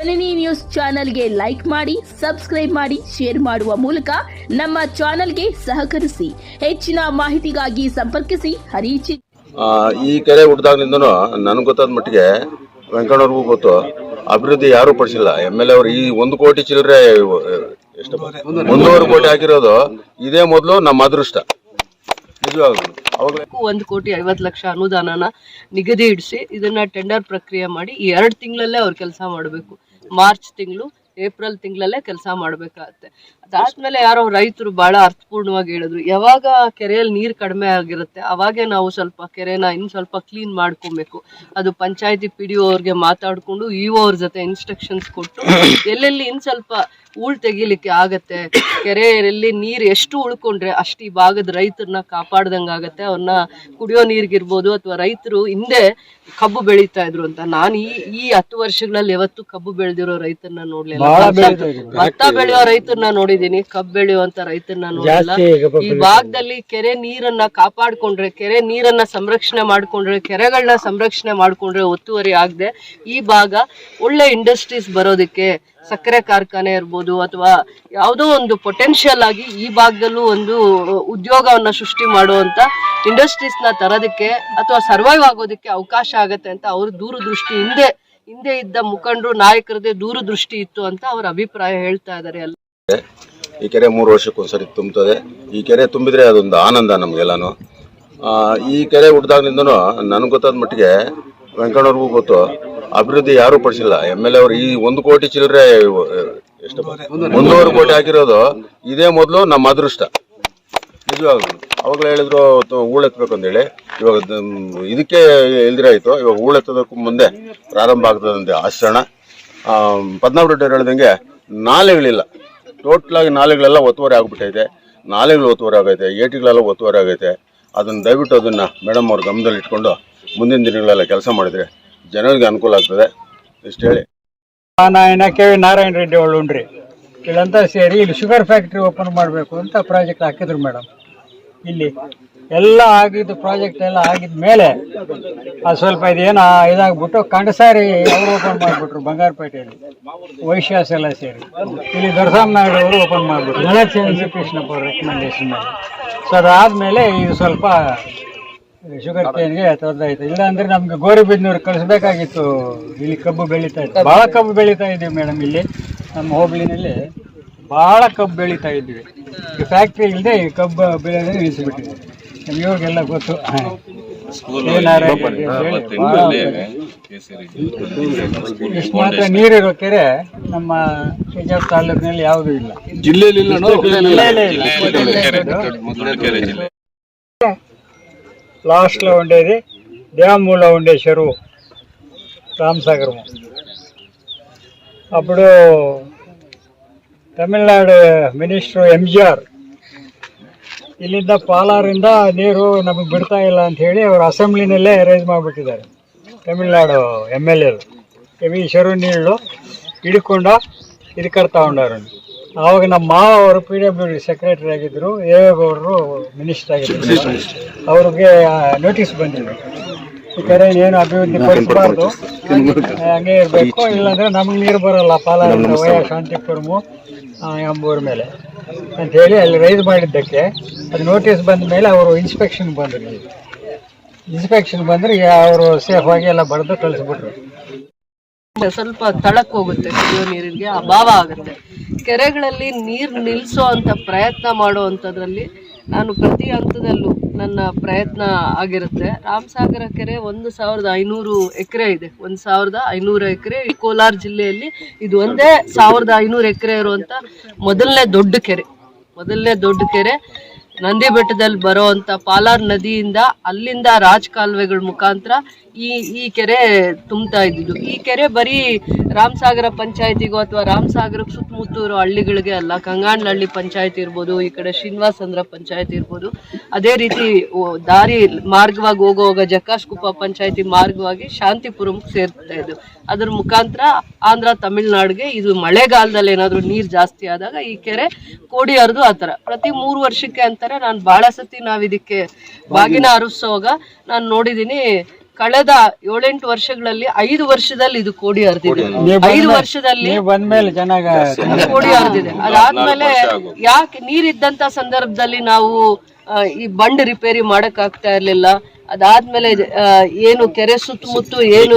ಜನನಿ news ಚಾನೆಲ್ಗೆ like ಮಾಡಿ, subscribe ಮಾಡಿ, ಶೇರ್ ಮಾಡುವ ಮೂಲಕ ನಮ್ಮ ಚಾನೆಲ್ಗೆ ಸಹಕರಿಸಿ. ಹೆಚ್ಚಿನ ಮಾಹಿತಿಗಾಗಿ ಸಂಪರ್ಕಿಸಿ ಹರೀಚಿ. ಈ ಕೆರೆ ಹುಟ್ಟಿದಾಗ್ಲಿಂದನೂ ನನಗೆ ಗೊತ್ತಾದ ಮಟ್ಟಿಗೆ ವೆಂಕಣ್ಣವ್ರಿಗೂ ಗೊತ್ತು, ಅಭಿವೃದ್ಧಿ ಯಾರೂ ಪಡಿಸಿಲ್ಲ. MLA ಅವರು ಈ 1 ಕೋಟಿ ಚಿಲ್ಲರೆ ಎಷ್ಟು 1.5 ಕೋಟಿ ಹಾಕಿರೋದು ಇದೇ ಮೊದಲು ನಮ್ಮ ಅದೃಷ್ಟ. ನಿಜವಾಗ್ಲೂ 1,50,00,000 ಅನುದಾನನ ನಿಗದಿ ಇಡಿಸಿ ಇದನ್ನ ಟೆಂಡರ್ ಪ್ರಕ್ರಿಯೆ ಮಾಡಿ ಈ 2 ತಿಂಗಳಲ್ಲೇ ಅವ್ರು ಕೆಲಸ ಮಾಡಬೇಕು. ಮಾರ್ಚ್ ತಿಂಗಳು, ಏಪ್ರಿಲ್ ತಿಂಗಳಲ್ಲೇ ಕೆಲಸ ಮಾಡಬೇಕಾಗತ್ತೆ. ಅದಾದ್ಮೇಲೆ ಯಾರೋ ರೈತರು ಬಹಳ ಅರ್ಥಪೂರ್ಣವಾಗಿ ಹೇಳಿದ್ರು, ಯಾವಾಗ ಕೆರೆಯಲ್ಲಿ ನೀರು ಕಡಿಮೆ ಆಗಿರುತ್ತೆ ಅವಾಗೆ ನಾವು ಸ್ವಲ್ಪ ಕೆರೆನ ಇನ್ನು ಸ್ವಲ್ಪ ಕ್ಲೀನ್ ಮಾಡ್ಕೊಬೇಕು. ಅದು ಪಂಚಾಯತಿ PDO ಅವ್ರಿಗೆ ಮಾತಾಡ್ಕೊಂಡು EO ಅವ್ರ ಜೊತೆ ಇನ್ಸ್ಟ್ರಕ್ಷನ್ಸ್ ಕೊಟ್ಟು ಎಲ್ಲೆಲ್ಲಿ ಇನ್ನು ಸ್ವಲ್ಪ ಹೂಳ್ ತೆಗಿಲಿಕ್ಕೆ ಆಗತ್ತೆ, ಕೆರೆಯಲ್ಲಿ ನೀರು ಎಷ್ಟು ಉಳ್ಕೊಂಡ್ರೆ ಅಷ್ಟು ಈ ಭಾಗದ ರೈತರನ್ನ ಕಾಪಾಡ್ದಂಗಾಗತ್ತೆ. ಅವ್ರನ್ನ ಕುಡಿಯೋ ನೀರಿಗಿರ್ಬೋದು ಅಥವಾ ರೈತರು ಹಿಂದೆ ಕಬ್ಬು ಬೆಳೀತಾ ಇದ್ರು ಅಂತ. ನಾನು ಈ 10 ವರ್ಷಗಳಲ್ಲಿ ಯಾವತ್ತು ಕಬ್ಬು ಬೆಳೆದಿರೋ ರೈತರನ್ನ ನೋಡ್ಲಿಲ್ಲ. ಭತ್ತ ಬೆಳೆಯೋ ರೈತರನ್ನ ನೋಡಿದೀನಿ, ಕಬ್ಬು ಬೆಳೆಯುವಂತ ರೈತರನ್ನ ನೋಡಿಲ್ಲ. ಈ ಭಾಗದಲ್ಲಿ ಕೆರೆ ನೀರನ್ನ ಕಾಪಾಡ್ಕೊಂಡ್ರೆ, ಕೆರೆ ನೀರನ್ನ ಸಂರಕ್ಷಣೆ ಮಾಡ್ಕೊಂಡ್ರೆ, ಕೆರೆಗಳನ್ನ ಸಂರಕ್ಷಣೆ ಮಾಡ್ಕೊಂಡ್ರೆ ಒತ್ತುವರಿ ಆಗದೆ ಈ ಭಾಗ ಒಳ್ಳೆ ಇಂಡಸ್ಟ್ರೀಸ್ ಬರೋದಕ್ಕೆ, ಸಕ್ಕರೆ ಕಾರ್ಖಾನೆ ಇರ್ಬೋದು ಅಥವಾ ಯಾವುದೋ ಒಂದು ಪೊಟೆನ್ಷಿಯಲ್ ಆಗಿ ಈ ಭಾಗದಲ್ಲೂ ಒಂದು ಉದ್ಯೋಗವನ್ನ ಸೃಷ್ಟಿ ಮಾಡುವಂತ ಇಂಡಸ್ಟ್ರೀಸ್ ನ ತರೋದಕ್ಕೆ ಅಥವಾ ಸರ್ವೈವ್ ಆಗೋದಕ್ಕೆ ಅವಕಾಶ ಆಗತ್ತೆ ಅಂತ ಅವ್ರ ದೂರದೃಷ್ಟಿ ಹಿಂದೆ ಇದ್ದ ಮುಖಂಡರು ನಾಯಕರದೇ ದೂರದೃಷ್ಟಿ ಇತ್ತು ಅಂತ ಅವ್ರ ಅಭಿಪ್ರಾಯ ಹೇಳ್ತಾ ಇದ್ದಾರೆ. ಎಲ್ಲ ಈ ಕೆರೆ 3 ವರ್ಷಕ್ಕೊಂದ್ಸರಿ ತುಂಬುತ್ತದೆ. ಈ ಕೆರೆ ತುಂಬಿದ್ರೆ ಅದೊಂದು ಆನಂದ ನಮ್ಗೆಲ್ಲಾನು. ಈ ಕೆರೆ ಹುಟ್ಟಿದಾಗ್ಲಿಂದನೂ ನನಗೆ ಗೊತ್ತಾದ ಮಟ್ಟಿಗೆ ವೆಂಕಣ್ಣವ್ರಿಗೂ ಗೊತ್ತು, ಅಭಿವೃದ್ಧಿ ಯಾರೂ ಪಡಿಸಿಲ್ಲ. MLA ಅವರು ಈ 1 ಕೋಟಿ ಚಿಲ್ಲರೆ ಎಷ್ಟು 1.5 ಕೋಟಿ ಹಾಕಿರೋದು ಇದೇ ಮೊದಲು ನಮ್ಮ ಅದೃಷ್ಟ. ನಿಜವಾಗ್ಲೂ ಅವಾಗಲೇ ಹೇಳಿದ್ರು ಹೂಳೆತ್ತಬೇಕು ಅಂತೇಳಿ. ಇವಾಗ ಇದಕ್ಕೆ ಇಲ್ದಿರಾಯ್ತು. ಇವಾಗ ಹೂಳೆತ್ತೋದಕ್ಕೂ ಮುಂದೆ ಪ್ರಾರಂಭ ಆಗ್ತದಂತೆ ಆಚರಣ. ಪದ್ಮನಾಭ ಹೇಳ್ದಂಗೆ ನಾಲೆಗಳಿಲ್ಲ, ಟೋಟಲಾಗಿ ನಾಲೆಗಳೆಲ್ಲ ಒತ್ತುವರಿ ಆಗ್ಬಿಟ್ಟೈತೆ. ನಾಲೆಗಳು ಒತ್ತುವರಿ ಆಗೈತೆ, ಏಟಿಗಳೆಲ್ಲ ಒತ್ತುವರಿ ಆಗೈತೆ. ಅದನ್ನು ದಯವಿಟ್ಟು ಅದನ್ನು ಮೇಡಮ್ ಅವ್ರ ಗಮನದಲ್ಲಿ ಇಟ್ಕೊಂಡು ಮುಂದಿನ ದಿನಗಳೆಲ್ಲ ಕೆಲಸ ಮಾಡಿದರೆ ಜನರಿಗೆ ಅನುಕೂಲ ಆಗ್ತದೆ. ಇಷ್ಟು ಹೇಳಿ ನಾರಾಯಣ ನಾರಾಯಣ ರೆಡ್ಡಿ ಉಂಡ್ರಿ ಇಲ್ಲಂತ ಸೇರಿ ಇಲ್ಲಿ ಶುಗರ್ ಫ್ಯಾಕ್ಟ್ರಿ ಓಪನ್ ಮಾಡಬೇಕು ಅಂತ ಪ್ರಾಜೆಕ್ಟ್ ಹಾಕಿದ್ರು ಮೇಡಮ್. ಇಲ್ಲಿ ಎಲ್ಲ ಆಗಿದ್ದು ಪ್ರಾಜೆಕ್ಟ್ ಎಲ್ಲ ಆಗಿದ ಮೇಲೆ ಅದು ಸ್ವಲ್ಪ ಇದಾಗ್ಬಿಟ್ಟು ಕಂಡಸಾರಿ ಅವರು ಓಪನ್ ಮಾಡಿಬಿಟ್ರು ಬಂಗಾರಪೇಟೆಯಲ್ಲಿ, ವೈಶ್ಯಾಸ್ ಎಲ್ಲ ಸೇರಿ. ಇಲ್ಲಿ ದೊರಸಾಮ್ ನಾಯ್ಡು ಅವರು ಓಪನ್ ಮಾಡಿಬಿಟ್ರು ಗಣೇಶ ಕೃಷ್ಣಪ್ಪ ಅವ್ರ ರೆಕಮೆಂಡೇಶನ್ ಮೇಲೆ. ಸೊ ಅದಾದಮೇಲೆ ಇದು ಸ್ವಲ್ಪ ಶುಗರ್ ಕೇನ್ಗೆ ತೊಂದರೆ ಆಯ್ತು. ಇಲ್ಲ ಅಂದ್ರೆ ನಮ್ಗೆ ಗೋರಿಬಿದ್ನೂರು ಕಳಿಸ್ಬೇಕಾಗಿತ್ತು. ಇಲ್ಲಿ ಕಬ್ಬು ಬೆಳೀತಾ ಇತ್ತು, ಭಾಳ ಕಬ್ಬು ಬೆಳೀತಾ ಇದ್ದೀವಿ ಮೇಡಮ್. ಇಲ್ಲಿ ನಮ್ಮ ಹೋಬಳಿನಲ್ಲಿ ಭಾಳ ಕಬ್ಬು ಬೆಳೀತಾ ಇದ್ವಿ. ಈ ಫ್ಯಾಕ್ಟ್ರಿ ಇಲ್ಲದೆ ಈ ಕಬ್ಬು ಬೆಳೆಯೋದನ್ನ ನಿಲ್ಲಿಸ್ಬಿಟ್ಟಿದ್ವಿ. ಇವ್ರಿಗೆಲ್ಲ ಗೊತ್ತು. ಇಷ್ಟು ಮಾತ್ರ ನೀರಿರೋ ಕೆರೆ ನಮ್ಮ ವಿಜಯಪುರ ತಾಲೂಕಿನಲ್ಲಿ ಯಾವುದೂ ಇಲ್ಲ. లాస్ట్లో ఉండేది డ్యాములో ఉండే చెరువు రామసాగరము. అప్పుడు ತಮಿಳ್ನಾಡು ಮಿನಿಸ್ಟ್ರು MGR ಇಲ್ಲಿಂದ ಪಾಲಾರಿಂದ ನೀರು ನಮಗೆ ಬಿಡ್ತಾ ಇಲ್ಲ ಅಂತ ಹೇಳಿ ಅವರು ಅಸೆಂಬ್ಲಿನಲ್ಲೇ ರೇಸ್ ಮಾಡಿಬಿಟ್ಟಿದ್ದಾರೆ. ತಮಿಳ್ನಾಡು MLA ಈ చెరువు ನೀರು ಹಿಡ್ಕೊಂಡ ಇದಕ್ಕರ್ತಾ ಉಂಡಾರು. ಆವಾಗ ನಮ್ಮ ಮಾವ ಅವರು PWD ಸೆಕ್ರೆಟರಿ ಆಗಿದ್ದರು, ದೇವೇಗೌಡರು ಮಿನಿಸ್ಟರ್ ಆಗಿದ್ದರು. ಅವ್ರಿಗೆ ನೋಟಿಸ್ ಬಂದಿದೆ, ಈ ಕಡೆ ಏನು ಅಭಿವೃದ್ಧಿ ಪಡಿಸಬಾರ್ದು, ಹಂಗೆ ಇರಬೇಕು, ಇಲ್ಲಾಂದರೆ ನಮಗೆ ನೀರು ಬರೋಲ್ಲ ಪಾಲಾರಿಂದ ವಯ ಶಾಂತಿಪುರಮು ಎಂಬೂರ ಮೇಲೆ ಅಂಥೇಳಿ ಅಲ್ಲಿ ರೈಸ್ ಮಾಡಿದ್ದಕ್ಕೆ ಅದು ನೋಟಿಸ್ ಬಂದ ಮೇಲೆ ಅವರು ಇನ್ಸ್ಪೆಕ್ಷನ್ ಬಂದರು. ಇನ್ಸ್ಪೆಕ್ಷನ್ ಬಂದರೆ ಅವರು ಸೇಫಾಗಿ ಎಲ್ಲ ಬರೆದು ಕಳಿಸ್ಬಿಟ್ರು. ಸ್ವಲ್ಪ ತಳಕ್ ಹೋಗುತ್ತೆ, ಕುಡಿಯೋ ನೀರಿಗೆ ಅಭಾವ ಆಗುತ್ತೆ. ಕೆರೆಗಳಲ್ಲಿ ನೀರು ನಿಲ್ಲಿಸೋ ಅಂತ ಪ್ರಯತ್ನ ಮಾಡುವಂಥದ್ರಲ್ಲಿ ನಾನು ಪ್ರತಿ ಹಂತದಲ್ಲೂ ನನ್ನ ಪ್ರಯತ್ನ ಆಗಿರುತ್ತೆ. ರಾಮಸಾಗರ ಕೆರೆ 1,500 ಎಕರೆ ಇದೆ. 1,500 ಎಕರೆ ಕೋಲಾರ ಜಿಲ್ಲೆಯಲ್ಲಿ ಇದು ಒಂದೇ 1,500 ಎಕರೆ ಇರುವಂಥ ಮೊದಲನೇ ದೊಡ್ಡ ಕೆರೆ. ನಂದಿ ಬೆಟ್ಟದಲ್ಲಿ ಬರೋವಂಥ ಪಾಲಾರ್ ನದಿಯಿಂದ ಅಲ್ಲಿಂದ ರಾಜ್ ಕಾಲುವೆಗಳ ಮುಖಾಂತರ ಈ ಕೆರೆ ತುಂಬ್ತಾ ಇದ್ದಿದ್ದು. ಈ ಕೆರೆ ಬರೀ ರಾಮಸಾಗರ ಪಂಚಾಯತಿಗೂ ಅಥವಾ ರಾಮಸಾಗರಕ್ಕೆ ಸುತ್ತಮುತ್ತೂರು ಹಳ್ಳಿಗಳಿಗೆ ಅಲ್ಲ, ಕಂಗಾಂಡ್ಲಹಳ್ಳಿ ಪಂಚಾಯತಿ ಇರ್ಬೋದು, ಈ ಕಡೆ ಶ್ರೀನಿವಾಸಂದ್ರ ಪಂಚಾಯತಿ ಇರ್ಬೋದು, ಅದೇ ರೀತಿ ದಾರಿ ಮಾರ್ಗವಾಗಿ ಹೋಗುವಾಗ ಜಕ್ಕಾಸ್ಕುಪ್ಪ ಪಂಚಾಯತಿ ಮಾರ್ಗವಾಗಿ ಶಾಂತಿಪುರಕ್ಕೆ ಸೇರ್ತಾ ಇದ್ದು. ಅದ್ರ ಮುಖಾಂತರ ಆಂಧ್ರ ತಮಿಳ್ನಾಡಿಗೆ ಇದು ಮಳೆಗಾಲದಲ್ಲಿ ಏನಾದರೂ ನೀರು ಜಾಸ್ತಿ ಆದಾಗ ಈ ಕೆರೆ ಕೋಡಿ ಹರಿದು ಆ ಥರ ಪ್ರತಿ 3 ವರ್ಷಕ್ಕೆ ಅಂತಾರೆ. ನಾನು ಭಾಳ ಸತಿ ನಾವು ಇದಕ್ಕೆ ಬಾಗಿನ ಹರಿಸೋವಾಗ ನಾನು ನೋಡಿದ್ದೀನಿ, ಕಳೆದ 7-8 ವರ್ಷಗಳಲ್ಲಿ 5 ವರ್ಷದಲ್ಲಿ ಇದು ಕೋಡಿ ಹರಿದಿದೆ. 5 ವರ್ಷದಲ್ಲಿ ಬಂದ್ಮೇಲೆ ಚೆನ್ನಾಗ ಕೋಡಿ ಹರಿದಿದೆ. ಅದಾದ್ಮೇಲೆ ಯಾಕೆ ನೀರಿದ್ದಂತ ಸಂದರ್ಭದಲ್ಲಿ ನಾವು ಈ ಬಂಡ್ ರಿಪೇರಿ ಮಾಡಕ್ ಆಗ್ತಾ ಇರ್ಲಿಲ್ಲ. ಅದಾದ್ಮೇಲೆ ಏನು ಕೆರೆ ಸುತ್ತಮುತ್ತ ಏನು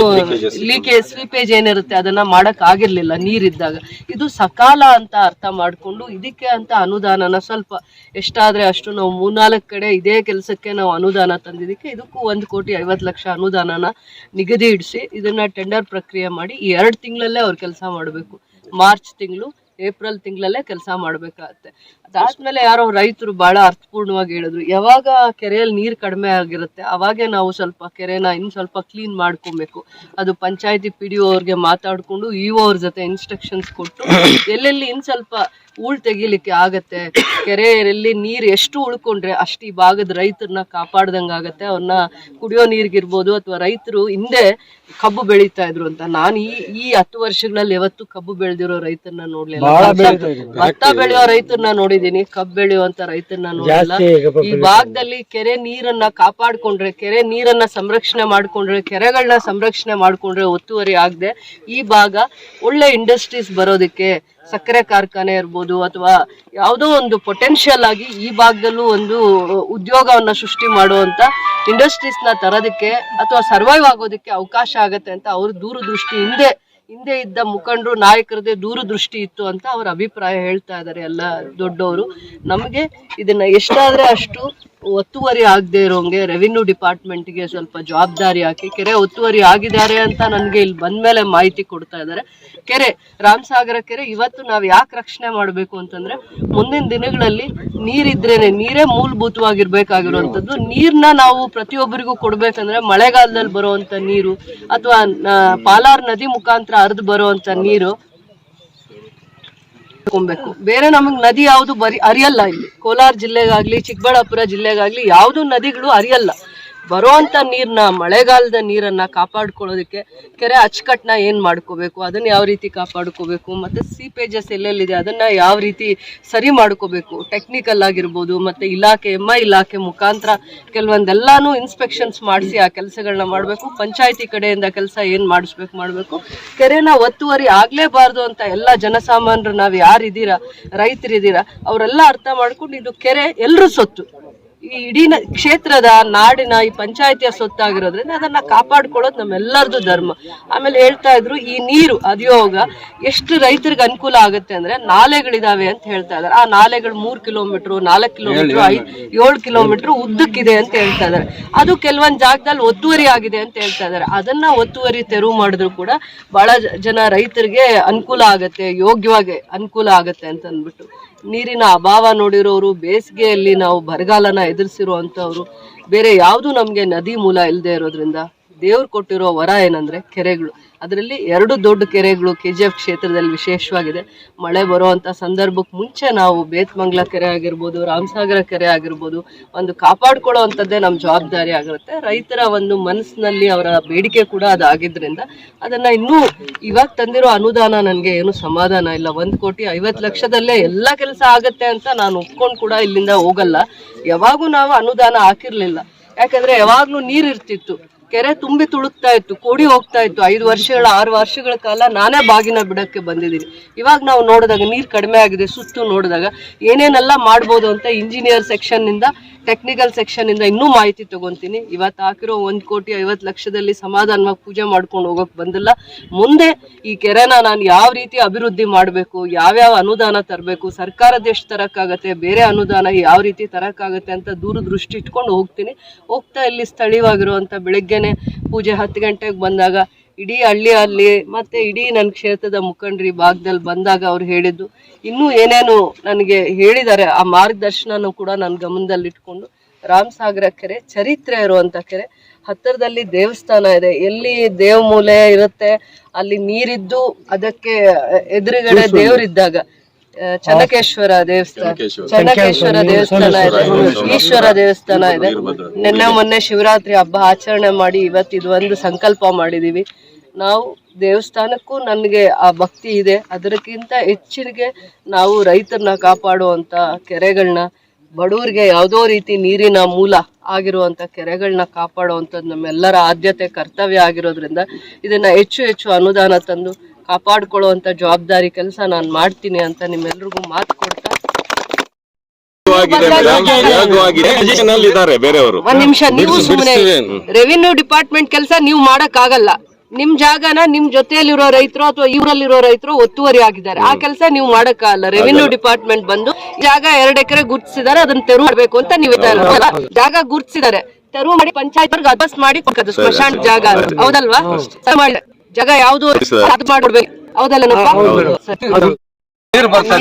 ಲೀಕೇಜ್ ಸ್ವೀಪೇಜ್ ಏನಿರುತ್ತೆ ಅದನ್ನ ಮಾಡಕ್ ಆಗಿರ್ಲಿಲ್ಲ ನೀರಿದ್ದಾಗ. ಇದು ಸಕಾಲ ಅಂತ ಅರ್ಥ ಮಾಡ್ಕೊಂಡು ಇದಕ್ಕೆ ಅಂತ ಅನುದಾನನ ಸ್ವಲ್ಪ ಎಷ್ಟಾದ್ರೆ ಅಷ್ಟು ನಾವು 3-4 ಕಡೆ ಇದೇ ಕೆಲಸಕ್ಕೆ ನಾವು ಅನುದಾನ ತಂದಿದ್ದಕ್ಕೆ ಇದಕ್ಕೂ 1,50,00,000 ಅನುದಾನನ ನಿಗದಿ ಇಡಿಸಿ ಇದನ್ನ ಟೆಂಡರ್ ಪ್ರಕ್ರಿಯೆ ಮಾಡಿ ಈ 2 ತಿಂಗಳಲ್ಲೇ ಅವ್ರು ಕೆಲಸ ಮಾಡಬೇಕು. ಮಾರ್ಚ್ ತಿಂಗಳು ಏಪ್ರಿಲ್ ತಿಂಗಳಲ್ಲೇ ಕೆಲಸ ಮಾಡ್ಬೇಕಾಗತ್ತೆ. ಅದಾದ್ಮೇಲೆ ಯಾರೋ ರೈತರು ಬಹಳ ಅರ್ಥಪೂರ್ಣವಾಗಿ ಹೇಳಿದ್ರು, ಯಾವಾಗ ಕೆರೆಯಲ್ಲಿ ನೀರು ಕಡಿಮೆ ಆಗಿರುತ್ತೆ ಅವಾಗೆ ನಾವು ಸ್ವಲ್ಪ ಕೆರೆನ ಇನ್ನು ಸ್ವಲ್ಪ ಕ್ಲೀನ್ ಮಾಡ್ಕೊಬೇಕು. ಅದು ಪಂಚಾಯತಿ PDO ಅವ್ರಿಗೆ ಮಾತಾಡ್ಕೊಂಡು EO ಅವ್ರ ಜೊತೆ ಇನ್ಸ್ಟ್ರಕ್ಷನ್ಸ್ ಕೊಟ್ಟು ಎಲ್ಲೆಲ್ಲಿ ಇನ್ ಸ್ವಲ್ಪ ಹೂಳ್ ತೆಗಿಲಿಕ್ಕೆ ಆಗತ್ತೆ, ಕೆರೆಯಲ್ಲಿ ನೀರು ಎಷ್ಟು ಉಳ್ಕೊಂಡ್ರೆ ಅಷ್ಟು ಈ ಭಾಗದ ರೈತರನ್ನ ಕಾಪಾಡ್ದಂಗ ಆಗತ್ತೆ. ಅವ್ರನ್ನ ಕುಡಿಯೋ ನೀರ್ಗಿರ್ಬೋದು ಅಥವಾ ರೈತರು ಹಿಂದೆ ಕಬ್ಬು ಬೆಳೀತಾ ಇದ್ರು ಅಂತ. ನಾನು ಈ 10 ವರ್ಷಗಳಲ್ಲಿ ಯಾವತ್ತು ಕಬ್ಬು ಬೆಳೆದಿರೋ ರೈತರನ್ನ ನೋಡ್ಲಿಲ್ಲ. ಭತ್ತ ಬೆಳೆಯೋ ರೈತರನ್ನ ನೋಡಿದೀನಿ, ಕಬ್ಬು ಬೆಳೆಯುವಂತ ರೈತರನ್ನ ನೋಡಿಲ್ಲ. ಈ ಭಾಗದಲ್ಲಿ ಕೆರೆ ನೀರನ್ನ ಕಾಪಾಡ್ಕೊಂಡ್ರೆ, ಕೆರೆ ನೀರನ್ನ ಸಂರಕ್ಷಣೆ ಮಾಡ್ಕೊಂಡ್ರೆ, ಕೆರೆಗಳನ್ನ ಸಂರಕ್ಷಣೆ ಮಾಡ್ಕೊಂಡ್ರೆ ಒತ್ತುವರಿ ಆಗದೆ ಈ ಭಾಗ ಒಳ್ಳೆ ಇಂಡಸ್ಟ್ರೀಸ್ ಬರೋದಕ್ಕೆ, ಸಕ್ಕರೆ ಕಾರ್ಖಾನೆ ಇರ್ಬೋದು ಅಥವಾ ಯಾವುದೋ ಒಂದು ಪೊಟೆನ್ಷಿಯಲ್ ಆಗಿ ಈ ಭಾಗದಲ್ಲೂ ಒಂದು ಉದ್ಯೋಗವನ್ನ ಸೃಷ್ಟಿ ಮಾಡುವಂತ ಇಂಡಸ್ಟ್ರೀಸ್ ನ ತರೋದಕ್ಕೆ ಅಥವಾ ಸರ್ವೈವ್ ಆಗೋದಕ್ಕೆ ಅವಕಾಶ ಆಗತ್ತೆ ಅಂತ ಅವ್ರ ದೂರದೃಷ್ಟಿ ಹಿಂದೆ ಇದ್ದ ಮುಖಂಡರು ನಾಯಕರದೇ ದೂರದೃಷ್ಟಿ ಇತ್ತು ಅಂತ ಅವ್ರ ಅಭಿಪ್ರಾಯ ಹೇಳ್ತಾ ಇದ್ದಾರೆ ಎಲ್ಲ ದೊಡ್ಡವರು. ನಮಗೆ ಇದನ್ನ ಎಷ್ಟಾದ್ರೆ ಅಷ್ಟು ಒತ್ತುವರಿ ಆಗದೆ ಇರೋಂಗೆ ರೆವಿನ್ಯೂ ಡಿಪಾರ್ಟ್ಮೆಂಟ್ಗೆ ಸ್ವಲ್ಪ ಜವಾಬ್ದಾರಿ ಹಾಕಿ, ಕೆರೆ ಒತ್ತುವರಿ ಆಗಿದ್ದಾರೆ ಅಂತ ನನಗೆ ಇಲ್ಲಿ ಬಂದ್ಮೇಲೆ ಮಾಹಿತಿ ಕೊಡ್ತಾ ಇದ್ದಾರೆ. ಕೆರೆ ರಾಮಸಾಗರ ಕೆರೆ ಇವತ್ತು ನಾವು ಯಾಕೆ ರಕ್ಷಣೆ ಮಾಡಬೇಕು ಅಂತಂದ್ರೆ ಮುಂದಿನ ದಿನಗಳಲ್ಲಿ ನೀರಿದ್ರೇನೆ, ನೀರೇ ಮೂಲಭೂತವಾಗಿರ್ಬೇಕಾಗಿರುವಂಥದ್ದು. ನೀರ್ನ ನಾವು ಪ್ರತಿಯೊಬ್ಬರಿಗೂ ಕೊಡ್ಬೇಕಂದ್ರೆ ಮಳೆಗಾಲದಲ್ಲಿ ಬರುವಂತ ನೀರು ಅಥವಾ ಪಾಲಾರ್ ನದಿ ಮುಖಾಂತರ ಹರಿದು ಬರುವಂತ ನೀರು ಬೇರೆ ನಮಗ್ ನದಿ ಯಾವ್ದು ಹರಿಯಲ್ಲ. ಇಲ್ಲಿ ಕೋಲಾರ ಜಿಲ್ಲೆಗಾಗ್ಲಿ ಚಿಕ್ಕಬಳ್ಳಾಪುರ ಜಿಲ್ಲೆಗಾಗ್ಲಿ ಯಾವ್ದು ನದಿಗಳು ಹರಿಯಲ್ಲ. ಬರುವಂತ ನೀರ್ನ, ಮಳೆಗಾಲದ ನೀರನ್ನ ಕಾಪಾಡ್ಕೊಳ್ಳೋದಕ್ಕೆ ಕೆರೆ ಅಚ್ಚುಕಟ್ಟನ್ನ ಏನ್ ಮಾಡ್ಕೋಬೇಕು, ಅದನ್ನ ಯಾವ ರೀತಿ ಕಾಪಾಡ್ಕೋಬೇಕು, ಮತ್ತೆ ಸೀಪೇಜಸ್ ಎಲ್ಲೆಲ್ಲಿದೆ ಅದನ್ನ ಯಾವ ರೀತಿ ಸರಿ ಮಾಡ್ಕೋಬೇಕು, ಟೆಕ್ನಿಕಲ್ ಆಗಿರ್ಬೋದು, ಮತ್ತೆ ಇಲಾಖೆ ಮುಖಾಂತರ ಕೆಲವೊಂದೆಲ್ಲಾನು ಇನ್ಸ್ಪೆಕ್ಷನ್ಸ್ ಮಾಡಿಸಿ ಆ ಕೆಲಸಗಳನ್ನ ಮಾಡ್ಬೇಕು. ಪಂಚಾಯತಿ ಕಡೆಯಿಂದ ಕೆಲಸ ಏನ್ ಮಾಡಬೇಕು. ಕೆರೆನ ಒತ್ತುವರಿ ಆಗ್ಲೇಬಾರ್ದು ಅಂತ ಎಲ್ಲ ಜನಸಾಮಾನ್ಯರು ನಾವ್ ಯಾರಿದ್ದೀರಾ, ರೈತರಿದ್ದೀರಾ ಅವರೆಲ್ಲ ಅರ್ಥ ಮಾಡ್ಕೊಂಡು ಇದು ಕೆರೆ ಎಲ್ರೂ ಸೊತ್ತು, ಈ ಇಡೀ ಕ್ಷೇತ್ರದ ನಾಡಿನ ಈ ಪಂಚಾಯತಿಯ ಸೊತ್ತಾಗಿರೋದ್ರಿಂದ ಅದನ್ನ ಕಾಪಾಡ್ಕೊಳ್ಳೋದು ನಮ್ಮೆಲ್ಲರದು ಧರ್ಮ. ಆಮೇಲೆ ಹೇಳ್ತಾ ಇದ್ರು ಈ ನೀರು ಅಧಿಯೋಗ ಎಷ್ಟು ರೈತರಿಗೆ ಅನುಕೂಲ ಆಗುತ್ತೆ ಅಂದ್ರೆ ನಾಲೆಗಳಿದಾವೆ ಅಂತ ಹೇಳ್ತಾ ಇದಾರೆ. ಆ ನಾಲೆಗಳು 3 ಕಿಲೋಮೀಟರ್, 4 ಕಿಲೋಮೀಟರ್, 7 ಕಿಲೋಮೀಟರ್ ಉದ್ದಕ್ಕಿದೆ ಅಂತ ಹೇಳ್ತಾ ಇದಾರೆ. ಅದು ಕೆಲವೊಂದ್ ಜಾಗದಲ್ಲಿ ಒತ್ತುವರಿ ಆಗಿದೆ ಅಂತ ಹೇಳ್ತಾ ಇದಾರೆ. ಅದನ್ನ ಒತ್ತುವರಿ ತೆರವು ಮಾಡಿದ್ರು ಕೂಡ ಬಹಳ ಜನ ರೈತರಿಗೆ ಅನುಕೂಲ ಆಗತ್ತೆ, ಯೋಗ್ಯವಾಗಿ ಅನುಕೂಲ ಆಗತ್ತೆ ಅಂತ ಅಂದ್ಬಿಟ್ಟು. ನೀರಿನ ಅಭಾವ ನೋಡಿರೋರು, ಬೇಸಿಗೆಯಲ್ಲಿ ನಾವು ಬರಗಾಲನ ಎದುರಿಸಿರುವಂತವ್ರು, ಬೇರೆ ಯಾವುದು ನಮ್ಗೆ ನದಿ ಮೂಲ ಇಲ್ಲದೆ ಇರೋದ್ರಿಂದ ದೇವ್ರು ಕೊಟ್ಟಿರೋ ವರ ಏನಂದ್ರೆ ಕೆರೆಗಳು. ಅದರಲ್ಲಿ 2 ದೊಡ್ಡ ಕೆರೆಗಳು KGF ಕ್ಷೇತ್ರದಲ್ಲಿ ವಿಶೇಷವಾಗಿದೆ. ಮಳೆ ಬರುವಂತ ಸಂದರ್ಭಕ್ಕೆ ಮುಂಚೆ ನಾವು ಬೇತ್ಮಂಗ್ಲ ಕೆರೆ ಆಗಿರ್ಬೋದು, ರಾಮಸಾಗರ ಕೆರೆ ಆಗಿರ್ಬೋದು ಒಂದು ಕಾಪಾಡ್ಕೊಳ್ಳೋ ಅಂಥದ್ದೇ ನಮ್ಮ ಜವಾಬ್ದಾರಿ ಆಗಿರುತ್ತೆ. ರೈತರ ಒಂದು ಮನಸ್ಸಿನಲ್ಲಿ ಅವರ ಬೇಡಿಕೆ ಕೂಡ ಅದಾಗಿದ್ರಿಂದ ಅದನ್ನ ಇನ್ನೂ ಇವಾಗ ತಂದಿರೋ ಅನುದಾನ ನನಗೆ ಏನು ಸಮಾಧಾನ ಇಲ್ಲ. 1,50,00,000 ಎಲ್ಲ ಕೆಲಸ ಆಗತ್ತೆ ಅಂತ ನಾನು ಒಪ್ಕೊಂಡು ಕೂಡ ಇಲ್ಲಿಂದ ಹೋಗಲ್ಲ. ಯಾವಾಗೂ ನಾವು ಅನುದಾನ ಹಾಕಿರ್ಲಿಲ್ಲ, ಯಾಕಂದ್ರೆ ಯಾವಾಗ್ಲೂ ನೀರ್ ಇರ್ತಿತ್ತು, ಕೆರೆ ತುಂಬಿ ತುಳುಕ್ತಾ ಇತ್ತು, ಕೋಡಿ ಹೋಗ್ತಾ ಇತ್ತು. 6 ವರ್ಷಗಳ ಕಾಲ ನಾನೇ ಬಾಗಿನ ಬಿಡಕ್ಕೆ ಬಂದಿದ್ದೀನಿ. ಇವಾಗ ನಾವು ನೋಡಿದಾಗ ನೀರು ಕಡಿಮೆ ಆಗಿದೆ, ಸುತ್ತು ನೋಡಿದಾಗ ಏನೇನೆಲ್ಲ ಮಾಡ್ಬೋದು ಅಂತ ಇಂಜಿನಿಯರ್ ಸೆಕ್ಷನ್ ನಿಂದ, ಟೆಕ್ನಿಕಲ್ ಸೆಕ್ಷನ್ ಇಂದ ಇನ್ನೂ ಮಾಹಿತಿ ತಗೊಂತೀನಿ. ಇವತ್ತು ಹಾಕಿರೋ 1,50,00,000 ಸಮಾಧಾನವಾಗಿ ಪೂಜೆ ಮಾಡ್ಕೊಂಡು ಹೋಗಕ್ ಬಂದಿಲ್ಲ. ಮುಂದೆ ಈ ಕೆರೆನ ನಾನು ಯಾವ ರೀತಿ ಅಭಿವೃದ್ಧಿ ಮಾಡಬೇಕು, ಯಾವ್ಯಾವ ಅನುದಾನ ತರಬೇಕು, ಸರ್ಕಾರದ ಎಷ್ಟು ತರಕ್ಕಾಗತ್ತೆ, ಬೇರೆ ಅನುದಾನ ಯಾವ ರೀತಿ ತರಕ್ಕಾಗತ್ತೆ ಅಂತ ದೂರದೃಷ್ಟಿ ಇಟ್ಕೊಂಡು ಹೋಗ್ತಾ ಇಲ್ಲಿ ಸ್ಥಳೀಯವಾಗಿರುವಂತ ಬೆಳಗ್ಗೆನೆ ಪೂಜೆ 10 ಗಂಟೆಗೆ ಬಂದಾಗ ಇಡೀ ಹಳ್ಳಿಯಲ್ಲಿ ಮತ್ತೆ ಇಡೀ ನನ್ನ ಕ್ಷೇತ್ರದ ಮುಖಂಡರು ಈ ಭಾಗದಲ್ಲಿ ಬಂದಾಗ ಅವ್ರು ಹೇಳಿದ್ದು ಇನ್ನೂ ಏನೇನು ನನಗೆ ಹೇಳಿದ್ದಾರೆ. ಆ ಮಾರ್ಗದರ್ಶನನೂ ಕೂಡ ನನ್ನ ಗಮನದಲ್ಲಿ ಇಟ್ಕೊಂಡು ರಾಮಸಾಗರ ಕೆರೆ ಚರಿತ್ರೆ ಇರುವಂತ ಕೆರೆ, ಹತ್ತಿರದಲ್ಲಿ ದೇವಸ್ಥಾನ ಇದೆ, ಎಲ್ಲಿ ದೇವಮೂಲೆ ಇರುತ್ತೆ ಅಲ್ಲಿ ನೀರಿದ್ದು ಅದಕ್ಕೆ ಎದುರುಗಡೆ ದೇವರಿದ್ದಾಗ ಚನ್ನಕೇಶ್ವರ ದೇವಸ್ಥಾನ ಇದೆ, ಈಶ್ವರ ದೇವಸ್ಥಾನ ಇದೆ. ಮೊನ್ನೆ ಶಿವರಾತ್ರಿ ಹಬ್ಬ ಆಚರಣೆ ಮಾಡಿ ಇವತ್ತು ಇದು ಒಂದು ಸಂಕಲ್ಪ ಮಾಡಿದೀವಿ. ನಾವು ದೇವಸ್ಥಾನಕ್ಕೂ ನನಗೆ ಆ ಭಕ್ತಿ ಇದೆ, ಅದಕ್ಕಿಂತ ಹೆಚ್ಚಿಗೆ ನಾವು ರೈತರನ್ನ ಕಾಪಾಡುವಂತ ಕೆರೆಗಳನ್ನ ಬಡವರಿಗೆ ಯಾವುದೋ ರೀತಿ ನೀರಿನ ಮೂಲ ಆಗಿರುವಂತ ಕೆರೆಗಳನ್ನ ಕಾಪಾಡುವಂಥದ್ದು ನಮ್ಮೆಲ್ಲರ ಆದ್ಯತೆ ಕರ್ತವ್ಯ ಆಗಿರೋದ್ರಿಂದ ಇದನ್ನ ಹೆಚ್ಚು ಹೆಚ್ಚು ಅನುದಾನ ತಂದು ಕಾಪಾಡ್ಕೊಳ್ಳುವಂತ ಜವಾಬ್ದಾರಿ ಕೆಲಸ ನಾನು ಮಾಡ್ತೀನಿ ಅಂತ ನಿಮ್ಮೆಲ್ರಿಗೂ ಮಾತು ಕೊಡ್ತಾ ಒಂದ್ ನಿಮಿಷ, ನೀವು ಸುಮ್ಮನೆ ರೆವಿನ್ಯೂ ಡಿಪಾರ್ಟ್ಮೆಂಟ್ ಕೆಲಸ ನೀವು ಮಾಡಕ್ ಆಗಲ್ಲ. ನಿಮ್ ಜಾಗನ ನಿಮ್ ಜೊತೆಯಲ್ಲಿರೋ ರೈತರು ಅಥವಾ ಇವರಲ್ಲಿರೋ ರೈತರು ಒತ್ತುವರಿ ಆಗಿದ್ದಾರೆ, ಆ ಕೆಲಸ ನೀವು ಮಾಡಕ್ಕಾಗಲ್ಲ. ರೆವಿನ್ಯೂ ಡಿಪಾರ್ಟ್ಮೆಂಟ್ ಬಂದು ಜಾಗ 2 ಎಕರೆ ಗುರ್ತಿಸಿದ್ದಾರೆ, ಅದನ್ನ ತೆರವು ಮಾಡ್ಬೇಕು ಅಂತ ನೀವು ಜಾಗ ಗುರ್ತಿಸಿದ್ದಾರೆ, ತೆರವು ಮಾಡಿ ಪಂಚಾಯತ್ ಅಡ್ರೆಸ್ ಮಾಡಿ ಕೊಡ್ಬೇಕು ಸ್ಮಶಾನ ಜಾಗ, ಹೌದಲ್ವಾ? ಜಾಗ ಯಾವ್ದು ಅದು ಮಾಡ್ಬಿಡ್ಬೇಕು, ಹೌದಲ್ಲ?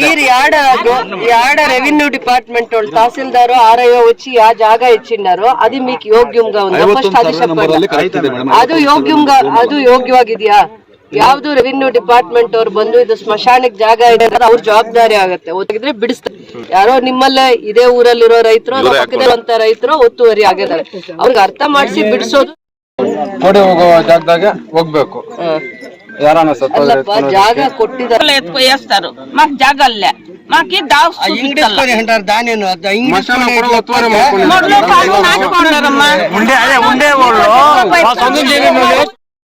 ನೀರ್ యాడ రెవెన్యూ డిపార్ట్మెంట్ వాళ్ళు తహసీల్దారు ఆర్ఐఓ వచ్చి ఆ జాగా ఇచ్చిన్నారు, అది మీకు యోగ్యంగా ఉందా? ఫస్ట్ అది చెప్పండి. ಅದು ಯೋಗ್ಯವಾಗಿದ್ಯಾ? ಯಾವ್ದು ರೆವಿನ್ಯೂ ಡಿಪಾರ್ಟ್ಮೆಂಟ್ ಅವ್ರು ಬಂದು ಇದು ಸ್ಮಶಾನಕ್ಕೆ ಜಾಗ ಇದೆ ಅವ್ರ ಜವಾಬ್ದಾರಿ ಆಗತ್ತೆ. ಒತ್ತಿದ್ರೆ ಬಿಡಿಸ್ತಾರೆ. ಯಾರೋ ನಿಮ್ಮಲ್ಲೇ ಇದೇ ಊರಲ್ಲಿರೋ ರೈತರು ಪಕ್ಕದಲ್ಲಿರುವಂತ ರೈತರು ಒತ್ತುವರಿ ಆಗಿದ್ದಾರೆ, ಅವ್ರಿಗೆ ಅರ್ಥ ಮಾಡಿಸಿ ಬಿಡಿಸೋದು. ಹೋಗೋ ಜಾಗದಾಗ ಹೋಗ್ಬೇಕು. ಜಾಗ ಕೊಟ್ಟಿದ್ದಾರೆ వేస్తారు మాకు జాగల్లే మాకి దాని